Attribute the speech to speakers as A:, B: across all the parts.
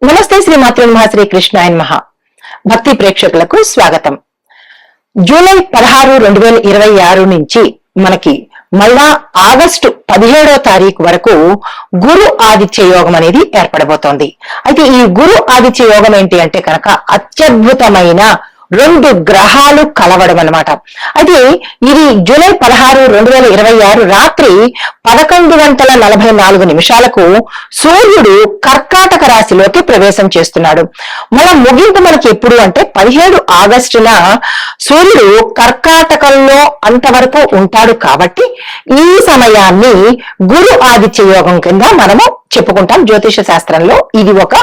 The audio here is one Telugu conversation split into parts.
A: నమస్తే శ్రీ మాతృ శ్రీ కృష్ణాయ నమః. భక్తి ప్రేక్షకులకు స్వాగతం. జూలై 16, 2026 నుంచి మనకి మళ్ళా ఆగస్టు 17వ తారీఖు వరకు గురు ఆదిత్య యోగం అనేది ఏర్పడబోతోంది. అయితే ఈ గురు ఆదిత్య యోగం ఏంటి అంటే కనుక అత్యద్భుతమైన రెండు గ్రహాలు కలవడం అన్నమాట. అయితే ఇది జూలై 16, 2026 రాత్రి 11:44 సూర్యుడు కర్కాటక రాశిలోకి ప్రవేశం చేస్తున్నాడు. మళ్ళా ముగింపు మనకి ఎప్పుడు అంటే 17 ఆగస్టున సూర్యుడు కర్కాటకంలో అంతవరకు ఉంటాడు. కాబట్టి ఈ సమయాన్ని గురు ఆదిత్య యోగం కింద మనము చెప్పుకుంటాం. జ్యోతిష శాస్త్రంలో ఇది ఒక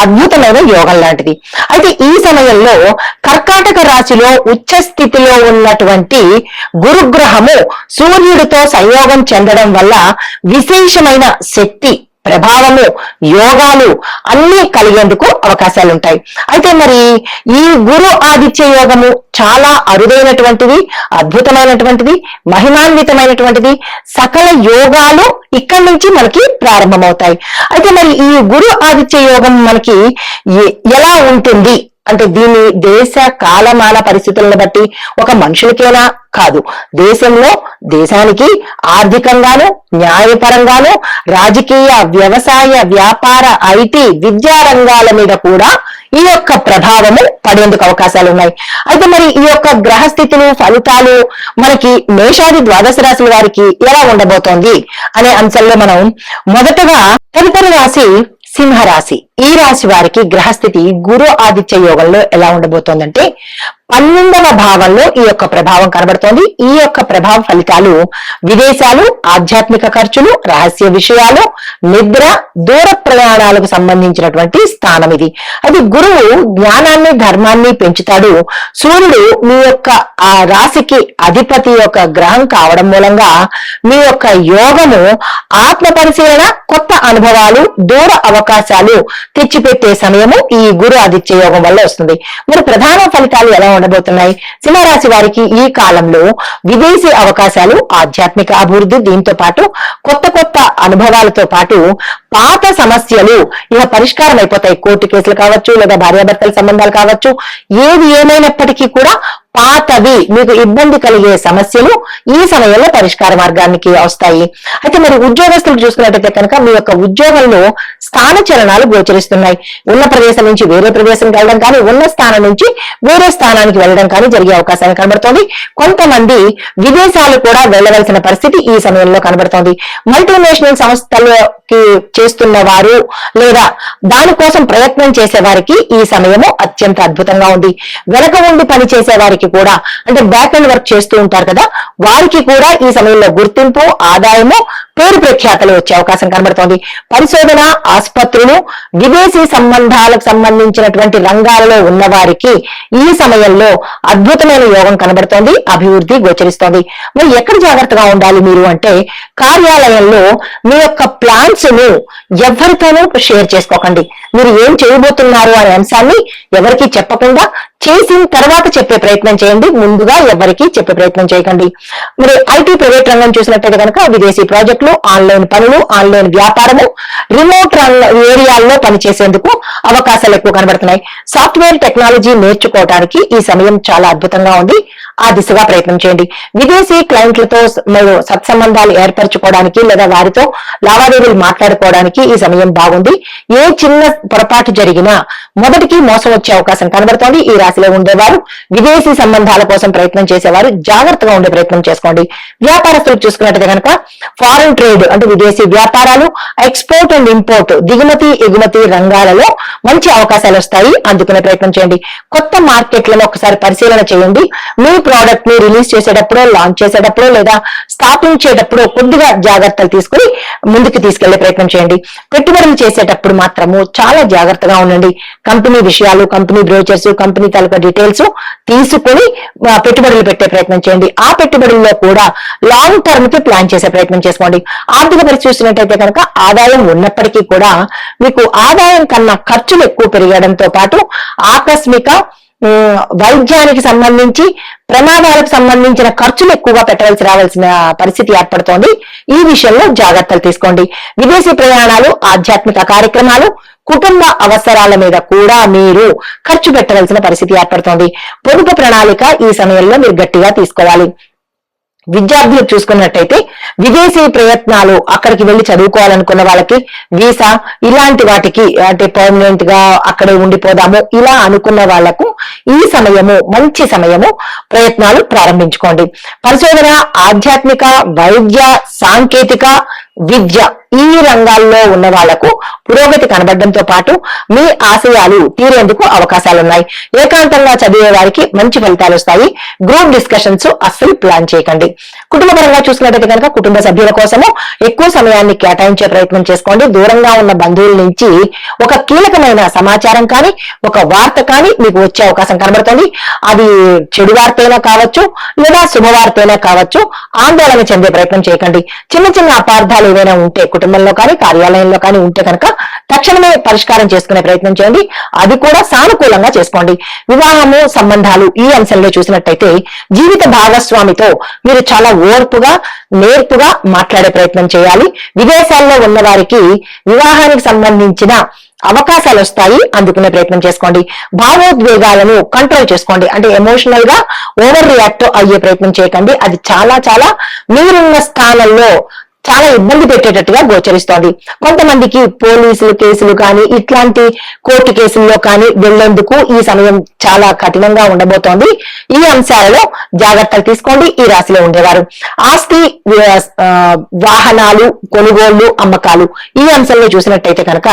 A: అద్భుతమైన యోగం లాంటిది. అయితే ఈ సమయంలో కర్కాటక రాశిలో ఉచ్చ స్థితిలో ఉన్నటువంటి గురుగ్రహము సూర్యుడితో సంయోగం చెందడం వల్ల విశేషమైన శక్తి, ప్రభావము, యోగాలు అన్ని కలిగేందుకు అవకాశాలు ఉంటాయి. అయితే మరి ఈ గురు ఆదిత్య యోగము చాలా అరుదైనటువంటిది, అద్భుతమైనటువంటిది, మహిమాన్వితమైనటువంటిది. సకల యోగాలు ఇక్కడి నుంచి మనకి ప్రారంభమవుతాయి. అయితే మరి ఈ గురు ఆదిత్య యోగం మనకి ఎలా ఉంటుంది అంటే దీని దేశ కాలమాన పరిస్థితులను బట్టి ఒక మనుషులకేనా కాదు, దేశంలో దేశానికి ఆర్థికంగాను, న్యాయపరంగాను, రాజకీయ, వ్యవసాయ, వ్యాపార, ఐటీ, విద్యా రంగాల మీద కూడా ఈ యొక్క ప్రభావము పడేందుకు అవకాశాలు ఉన్నాయి. అయితే మరి ఈ యొక్క గ్రహస్థితులు, ఫలితాలు మనకి మేషాది ద్వాదశ రాశుల వారికి ఎలా ఉండబోతోంది అనే అంశంలో మనం మొదటగా తదుపరి రాశి సింహరాశి. ఈ రాశి వారికి గ్రహస్థితి గురు ఆదిత్య యోగంలో ఎలా ఉండబోతోందంటే 12వ భావంలో ఈ యొక్క ప్రభావం కనబడుతోంది. ఈ యొక్క ప్రభావ ఫలితాలు విదేశాలు, ఆధ్యాత్మిక ఖర్చులు, రహస్య విషయాలు, నిద్ర, దూర ప్రయాణాలకు సంబంధించినటువంటి స్థానం ఇది. అది గురువు జ్ఞానాన్ని, ధర్మాన్ని పెంచుతాడు. సూర్యుడు మీ యొక్క ఆ రాశికి అధిపతి యొక్క గ్రహం కావడం మూలంగా మీ యొక్క యోగము ఆత్మ పరిశీలన, కొత్త అనుభవాలు, దూర అవకాశాలు తెచ్చిపెట్టే సమయము ఈ గురు ఆదిత్య యోగం వల్ల వస్తుంది. మరి ప్రధాన ఫలితాలు ఎలా ఉండబోతున్నాయి? సింహరాశి వారికి ఈ కాలంలో విదేశీ అవకాశాలు, ఆధ్యాత్మిక అభివృద్ధి, దీంతో పాటు కొత్త కొత్త అనుభవాలతో పాటు పాత సమస్యలు ఇక పరిష్కారం అయిపోతాయి. కోర్టు కేసులు కావచ్చు, లేదా భార్యాభర్తల సంబంధాలు కావచ్చు, ఏది ఏమైనప్పటికీ కూడా పాతవి మీకు ఇబ్బంది కలిగే సమస్యలు ఈ సమయంలో పరిష్కార మార్గానికి వస్తాయి. అయితే మరి ఉద్యోగస్తులు చూసుకున్నట్టయితే కనుక మీ యొక్క ఉద్యోగంలో స్థాన చలనాలు గోచరిస్తున్నాయి. ఉన్న ప్రదేశం నుంచి వేరే ప్రదేశంకి వెళ్ళడం కానీ, ఉన్న స్థానం నుంచి వేరే స్థానానికి వెళ్ళడం కానీ జరిగే అవకాశాలు కనబడుతోంది. కొంతమంది విదేశాలు కూడా వెళ్ళవలసిన పరిస్థితి ఈ సమయంలో కనబడుతోంది. మల్టీనేషనల్ సంస్థలకి చేస్తున్న వారు లేదా దానికోసం ప్రయత్నం చేసే వారికి ఈ సమయము అత్యంత అద్భుతంగా ఉంది. వెనక ఉండి పని చేసే వారికి కూడా అంటే బ్యాక్ అండ్ వర్క్ చేస్తూ ఉంటారు కదా, వారికి కూడా ఈ సమయంలో గుర్తింపు, ఆదాయము, పేరు ప్రఖ్యాతలు వచ్చే అవకాశం కనబడుతోంది. పరిశోధన, ఆసుపత్రులు, విదేశీ సంబంధాలకు సంబంధించినటువంటి రంగాలలో ఉన్న వారికి ఈ సమయంలో అద్భుతమైన యోగం కనబడుతోంది. అభివృద్ధి గోచరిస్తోంది. మరి ఎక్కడ జాగ్రత్తగా ఉండాలి మీరు అంటే కార్యాలయంలో మీ యొక్క ప్లాన్స్ ను ఎవరితోనూ షేర్ చేసుకోకండి. మీరు ఏం చేయబోతున్నారు అనే అంశాన్ని ఎవరికి చెప్పకుండా చేసిన తర్వాత చెప్పే ప్రయత్నం చేయండి. ముందుగా ఎవరికి చెప్పే ప్రయత్నం చేయకండి. మరి ఐటీ ప్రైవేట్ రంగం చూసినట్టయితే కనుక విదేశీ ప్రాజెక్టులు, ఆన్లైన్ పనులు, ఆన్లైన్ వ్యాపారము, రిమోట్ ఏరియాల్లో పనిచేసేందుకు అవకాశాలు ఎక్కువ కనబడుతున్నాయి. సాఫ్ట్వేర్ టెక్నాలజీ నేర్చుకోవడానికి ఈ సమయం చాలా అద్భుతంగా ఉంది. ఆ దిశగా ప్రయత్నం చేయండి. విదేశీ క్లయింట్లతో మీరు సత్సంబంధాలు ఏర్పరచుకోవడానికి లేదా వారితో లావాదేవీలు మాట్లాడుకోవడానికి ఈ సమయం బాగుంది. ఏ చిన్న పొరపాటు జరిగినా మొదటికి మోసం వచ్చే అవకాశం కనబడుతోంది. ఈ రాశిలో ఉండేవారు, విదేశీ సంబంధాల కోసం ప్రయత్నం చేసేవారు జాగ్రత్తగా ఉండే ప్రయత్నం చేసుకోండి. వ్యాపారస్తులు చూసుకున్నట్టయితే కనుక ఫారెన్ ట్రేడ్ అంటే విదేశీ వ్యాపారాలు, ఎక్స్పోర్ట్ అండ్ ఇంపోర్ట్, దిగుమతి ఎగుమతి రంగాలలో మంచి అవకాశాలు వస్తాయి. అందుకునే ప్రయత్నం చేయండి. కొత్త మార్కెట్లను ఒకసారి పరిశీలన చేయండి. మీ ప్రోడక్ట్ ని రిలీజ్ చేసేటప్పుడు, లాంచ్ చేసేటప్పుడు లేదా స్థాపించేటప్పుడు కొద్దిగా జాగ్రత్తలు తీసుకుని ముందుకు తీసుకెళ్లే ప్రయత్నం చేయండి. పెట్టుబడులు చేసేటప్పుడు మాత్రము చాలా జాగ్రత్తగా ఉండండి. కంపెనీ విషయాలు, కంపెనీ బ్రోచర్స్, కంపెనీ తాలూకా డీటెయిల్స్ తీసుకుని పెట్టుబడులు పెట్టే ప్రయత్నం చేయండి. ఆ పెట్టుబడుల్లో కూడా లాంగ్ టర్మ్ కి ప్లాన్ చేసే ప్రయత్నం చేసుకోండి. ఆర్థిక పరిస్థితి చూసినట్టయితే కనుక ఆదాయం ఉన్నప్పటికీ కూడా మీకు ఆదాయం కన్నా ఖర్చులు ఎక్కువ పెరగడంతో పాటు ఆకస్మిక వైద్యానికి సంబంధించి ప్రమాదాలకు సంబంధించిన ఖర్చులు ఎక్కువగా రావాల్సిన పరిస్థితి ఏర్పడుతోంది. ఈ విషయంలో జాగ్రత్తలు తీసుకోండి. విదేశీ ప్రయాణాలు, ఆధ్యాత్మిక కార్యక్రమాలు, కుటుంబ అవసరాల మీద కూడా మీరు ఖర్చు పెట్టవలసిన పరిస్థితి ఏర్పడుతోంది. పొదుపు ప్రణాళిక ఈ సమయంలో మీరు గట్టిగా తీసుకోవాలి. విద్యార్థులు చూసుకున్నట్టయితే విదేశీ ప్రయత్నాలు, అక్కడికి వెళ్లి చదువుకోవాలనుకున్న వాళ్ళకి వీసా ఇలాంటి వాటికి అంటే పర్మనెంట్ గా అక్కడే ఉండిపోదాము ఇలా అనుకున్న వాళ్లకు ఈ సమయము మంచి సమయము, ప్రయత్నాలు ప్రారంభించుకోండి. పరిశోధన, ఆధ్యాత్మిక, వైద్య, సాంకేతిక, విద్య ఈ రంగాల్లో ఉన్న వాళ్లకు పురోగతి కనబడడంతో పాటు మీ ఆశయాలు తీరేందుకు అవకాశాలున్నాయి. ఏకాంతంగా చదివే వారికి మంచి ఫలితాలు వస్తాయి. గ్రూప్ డిస్కషన్స్ అస్సలు ప్లాన్ చేయకండి. కుటుంబపరంగా చూసుకున్నట్టయితే కనుక కుటుంబ సభ్యుల కోసము ఎక్కువ సమయాన్ని కేటాయించే ప్రయత్నం చేసుకోండి. దూరంగా ఉన్న బంధువుల నుంచి ఒక కీలకమైన సమాచారం కానీ, ఒక వార్త కానీ మీకు వచ్చే అవకాశం కనబడుతుంది. అది చెడు వార్త అయినా కావచ్చు, లేదా శుభవార్త అయినా కావచ్చు. ఆందోళన చెందే ప్రయత్నం చేయకండి. చిన్న చిన్న అపార్థాలు ఏవైనా ఉంటే కుటుంబంలో కానీ, కార్యాలయంలో కానీ ఉంటే కనుక తక్షణమే పరిష్కారం చేసుకునే ప్రయత్నం చేయండి. అది కూడా సానుకూలంగా చేసుకోండి. వివాహము, సంబంధాలు ఈ అంశంలో చూసినట్టయితే జీవిత భాగస్వామితో మీరు చాలా ఓర్పుగా, నేర్పుగా మాట్లాడే ప్రయత్నం చేయాలి. విదేశాల్లో ఉన్న వారికి వివాహానికి సంబంధించిన అవకాశాలు వస్తాయి, అందుకునే ప్రయత్నం చేసుకోండి. భావోద్వేగాలను కంట్రోల్ చేసుకోండి. అంటే ఎమోషనల్ గా ఓవర్ రియాక్ట్ అయ్యే ప్రయత్నం చేయకండి. అది చాలా చాలా మీరున్న స్థానంలో చాలా ఇబ్బంది పెట్టేటట్టుగా గోచరిస్తోంది. కొంతమందికి పోలీసులు కేసులు కానీ, ఇట్లాంటి కోర్టు కేసుల్లో కానీ వెళ్లేందుకు ఈ సమయం చాలా కఠినంగా ఉండబోతోంది. ఈ అంశాలలో జాగ్రత్తలు తీసుకోండి. ఈ రాశిలో ఉండేవారు ఆస్తి, వాహనాలు కొనుగోళ్లు, అమ్మకాలు ఈ అంశంలో చూసినట్టయితే కనుక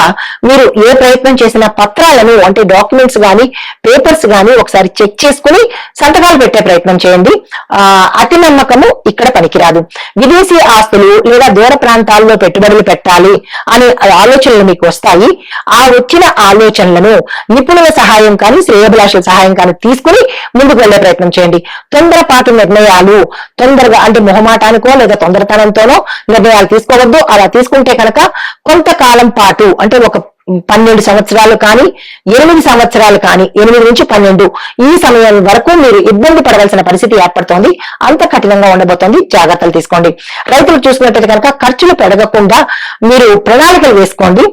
A: మీరు ఏ ప్రయత్నం చేసిన పత్రాలను అంటే డాక్యుమెంట్స్ గాని, పేపర్స్ గాని ఒకసారి చెక్ చేసుకుని సంతకాలు పెట్టే ప్రయత్నం చేయండి. అతి నమ్మకము ఇక్కడ పనికిరాదు. విదేశీ ఆస్తులు లేదా దూర ప్రాంతాల్లో పెట్టుబడులు పెట్టాలి అనే ఆలోచనలు మీకు వస్తాయి. ఆ వచ్చిన ఆలోచనలను నిపుణుల సహాయం కానీ, శ్రేయోభిలాషుల సహాయం కానీ తీసుకుని ముందుకు వెళ్లే ప్రయత్నం చేయండి. తొందరపాటు నిర్ణయాలు, తొందరగా అంటే మొహమాటానికో లేదా తొందరతనంతోనో నిర్ణయాలు తీసుకోవద్దు. అలా తీసుకుంటే కనుక కొంతకాలం పాటు అంటే ఒక 12 సంవత్సరాలు కానీ, 8 సంవత్సరాలు కానీ, 8 నుంచి 12 ఈ సమయం వరకు మీరు ఇబ్బంది పడవలసిన పరిస్థితి ఏర్పడుతోంది. అంత కఠినంగా ఉండబోతోంది. జాగ్రత్తలు తీసుకోండి. రైతులు చూసుకున్నట్లయితే కనుక ఖర్చులు పెరగకుండా మీరు ప్రణాళికలు వేసుకోండి.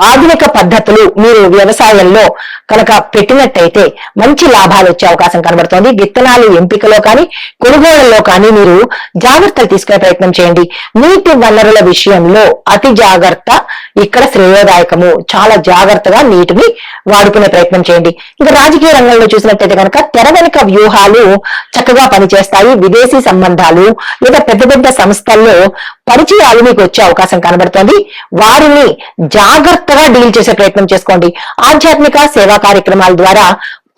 A: ఆధునిక పద్ధతులు మీరు వ్యవసాయంలో కనుక పెట్టినట్టయితే మంచి లాభాలు వచ్చే అవకాశం కనబడుతోంది. విత్తనాలు ఎంపికలో కానీ, కొనుగోళ్లలో కానీ మీరు జాగ్రత్తలు తీసుకునే ప్రయత్నం చేయండి. నీటి వనరుల విషయంలో అతి జాగ్రత్త ఇక్కడ శ్రేయోదాయకము. చాలా జాగ్రత్తగా నీటిని వాడుకునే ప్రయత్నం చేయండి. ఇంకా రాజకీయ రంగంలో చూసినట్టయితే కనుక తెర వెనుక వ్యూహాలు చక్కగా పనిచేస్తాయి. విదేశీ సంబంధాలు లేదా పెద్ద పెద్ద సంస్థల్లో పరిచయాలు మీకు వచ్చే అవకాశం కనబడుతోంది. వారిని జాగ్రత్తగా డీల్ చేసే ప్రయత్నం చేసుకోండి. ఆధ్యాత్మిక సేవా కార్యక్రమాల ద్వారా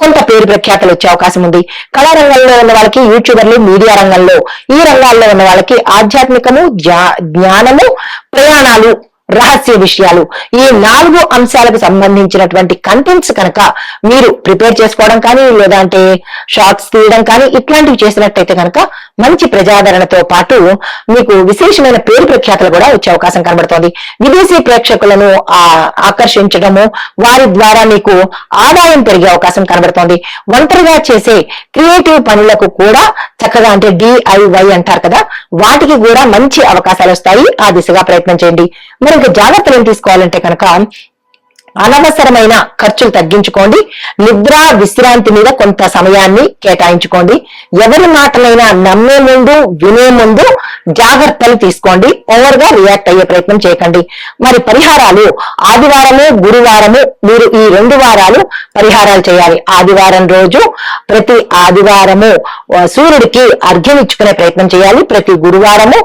A: కొంత పేరు ప్రఖ్యాతలు వచ్చే అవకాశం ఉంది. కళారంగంలో ఉన్న వాళ్ళకి, యూట్యూబర్లు, మీడియా రంగంలో ఈ రంగాల్లో ఉన్న వాళ్ళకి ఆధ్యాత్మికము, జ్ఞానము, ప్రయాణాలు, రహస్య విషయాలు ఈ 4 అంశాలకు సంబంధించినటువంటి కంటెంట్స్ కనుక మీరు ప్రిపేర్ చేసుకోవడం కానీ, లేదంటే షార్ట్స్ తీయడం కానీ ఇట్లాంటివి చేసినట్టయితే కనుక మంచి ప్రజాదరణతో పాటు మీకు విశేషమైన పేరు ప్రఖ్యాతలు కూడా వచ్చే అవకాశం కనబడుతోంది. విదేశీ ప్రేక్షకులను ఆకర్షించడము, వారి ద్వారా మీకు ఆదాయం పెరిగే అవకాశం కనబడుతోంది. ఒంటరిగా చేసే క్రియేటివ్ పనులకు కూడా చక్కగా అంటే DIY అంటారు కదా, వాటికి కూడా మంచి అవకాశాలు వస్తాయి. ఆ దిశగా ప్రయత్నం చేయండి. మరి ఇంకా జాగ్రత్తలు ఏం తీసుకోవాలంటే కనుక అనవసరమైన ఖర్చులు తగ్గించుకోండి. నిద్ర, విశ్రాంతి మీద కొంత సమయాన్ని కేటాయించుకోండి. ఎవరి మాటలైనా నమ్మే ముందు, వినే ముందు జాగ్రత్తలు తీసుకోండి. ఓవర్ గా రియాక్ట్ అయ్యే ప్రయత్నం చేయకండి. మరి పరిహారాలు ఆదివారము, గురువారము మీరు ఈ 2 వారాలు పరిహారాలు చేయాలి. ఆదివారం రోజు ప్రతి ఆదివారము సూర్యుడికి అర్ఘ్యం ఇచ్చుకునే ప్రయత్నం చేయాలి. ప్రతి గురువారము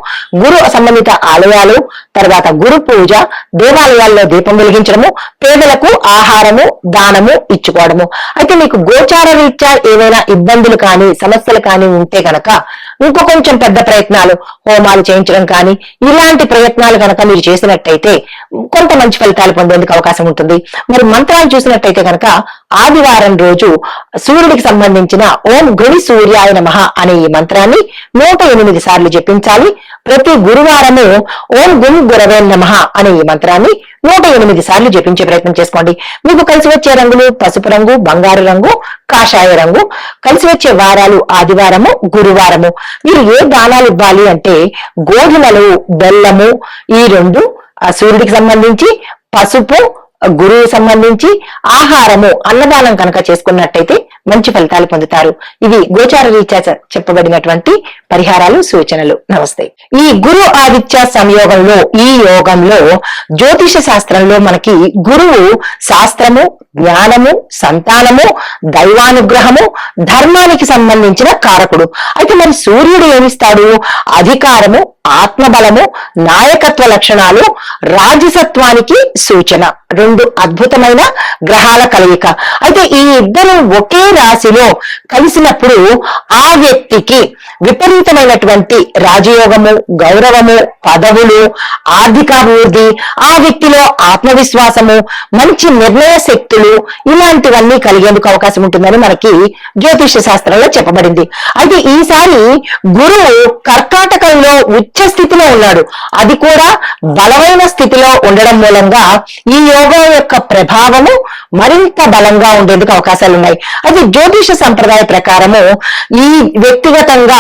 A: గురు సంబంధిత ఆలయాలు, తర్వాత గురు పూజ, దేవాలయాల్లో దీపం వెలిగించడము, పేదలకు ఆహారము, దానము ఇచ్చుకోవడము. అయితే మీకు గోచార రీత్యా ఏవైనా ఇబ్బందులు కానీ, సమస్యలు కానీ ఉంటే కనుక ఇంకో కొంచెం పెద్ద ప్రయత్నాలు, హోమాలు చేయించడం కానీ ఇలాంటి ప్రయత్నాలు కనుక మీరు చేసినట్టయితే కొంత మంచి ఫలితాలు పొందేందుకు అవకాశం ఉంటుంది. మరి మంత్రాలు చూసినట్టయితే కనుక ఆదివారం రోజు సూర్యుడికి సంబంధించిన ఓం గుడి సూర్యాయ నమః అనే ఈ మంత్రాన్ని 108 సార్లు జపించాలి. ప్రతి గురువారము ఓం గుం గురవే నమః అనే ఈ మంత్రాన్ని 108 సార్లు జపించే ప్రయత్నం చేసుకోండి. మీకు కలిసి వచ్చే రంగులు పసుపు రంగు, బంగారు రంగు, కాషాయ రంగు. కలిసి వచ్చే వారాలు ఆదివారము, గురువారము. మీరు ఏ దానాలు ఇవ్వాలి అంటే గోధుమలు, బెల్లము, ఈ రెండు సూర్యుడికి సంబంధించి, పసుపు గురువు సంబంధించి, ఆహారము అన్నదానం కనుక చేసుకున్నట్టయితే మంచి ఫలితాలు పొందుతారు. ఇవి గోచార రీత్యా చెప్పబడినటువంటి పరిహారాలు, సూచనలు. నమస్తే. ఈ గురు ఆదిత్య సంయోగంలో, ఈ యోగంలో జ్యోతిష శాస్త్రంలో మనకి గురువు శాస్త్రము, జ్ఞానము, సంతానము, దైవానుగ్రహము, ధర్మానికి సంబంధించిన కారకుడు. అయితే మరి సూర్యుడు ఏమిస్తాడు? అధికారము, ఆత్మబలము, నాయకత్వ లక్షణాలు, రాజసత్వానికి సూచన. రెండు అద్భుతమైన గ్రహాల కలయిక. అయితే ఈ ఇద్దరు ఒకే రాశిలో కలిసినప్పుడు ఆ వ్యక్తికి విపరీతమైనటువంటి రాజయోగము, గౌరవము, పదవులు, ఆర్థికాభివృద్ధి, ఆ వ్యక్తిలో ఆత్మవిశ్వాసము, మంచి నిర్ణయ శక్తులు, ఇలాంటివన్నీ కలిగేందుకు అవకాశం ఉంటుందని మనకి జ్యోతిష శాస్త్రంలో చెప్పబడింది. అయితే ఈసారి గురువు కర్కాటకంలో ఉచ్చ స్థితిలో ఉన్నాడు. అది కూడా బలమైన స్థితిలో ఉండడం మూలంగా ఈ యోగం యొక్క ప్రభావము మరింత బలంగా ఉండేందుకు అవకాశాలు ఉన్నాయి. అయితే జ్యోతిష సంప్రదాయ ప్రకారము ఈ వ్యక్తిగతంగా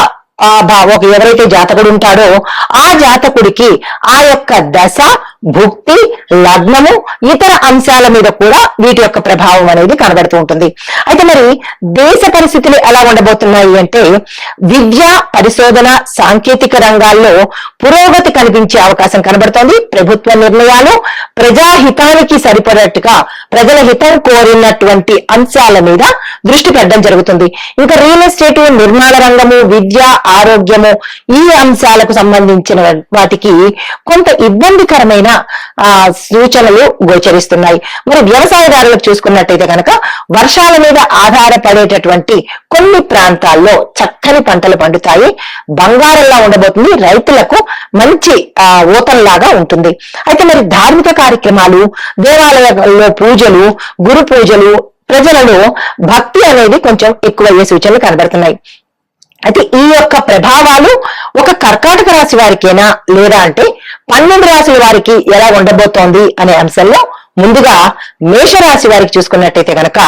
A: ఎవరైతే జాతకుడు ఉంటాడో ఆ జాతకుడికి ఆ యొక్క దశ, భుక్తి, లగ్నము, ఇతర అంశాల మీద కూడా వీటి యొక్క ప్రభావం అనేది కనబడుతూ ఉంటుంది. అయితే మరి దేశ పరిస్థితులు ఎలా ఉండబోతున్నాయి అంటే విద్య, పరిశోధన, సాంకేతిక రంగాల్లో పురోగతి కనిపించే అవకాశం కనబడుతోంది. ప్రభుత్వ నిర్ణయాలు ప్రజాహితానికి సరిపడట్టుగా ప్రజల హితం కోరినటువంటి అంశాల మీద దృష్టి పెట్టడం జరుగుతుంది. ఇంకా రియల్ ఎస్టేట్, నిర్మాణ రంగము, విద్య, ఆరోగ్యము, ఈ అంశాలకు సంబంధించిన వాటికి కొంత ఇబ్బందికరమైన సూచనలు గోచరిస్తున్నాయి. మరి వ్యవసాయదారులకు చూసుకున్నట్టయితే కనుక వర్షాల మీద ఆధారపడేటటువంటి కొన్ని ప్రాంతాల్లో చక్కని పంటలు పండుతాయి. బంగారంలా ఉండబోతుంది. రైతులకు మంచి ఊతంలాగా ఉంటుంది. అయితే మరి ధార్మిక కార్యక్రమాలు, దేవాలయాల్లో పూజలు, గురు పూజలు, ప్రజలలో భక్తి అనేది కొంచెం ఎక్కువయ్యే సూచనలు కనబడుతున్నాయి. అయితే ఈ యొక్క ప్రభావాలు ఒక కర్కాటక రాశి వారికేనా లేదా అంటే 12 రాశుల వారికి ఎలా ఉండబోతోంది అనే అంశంలో ముందుగా మేషరాశి వారికి చూసుకున్నట్టయితే కనుక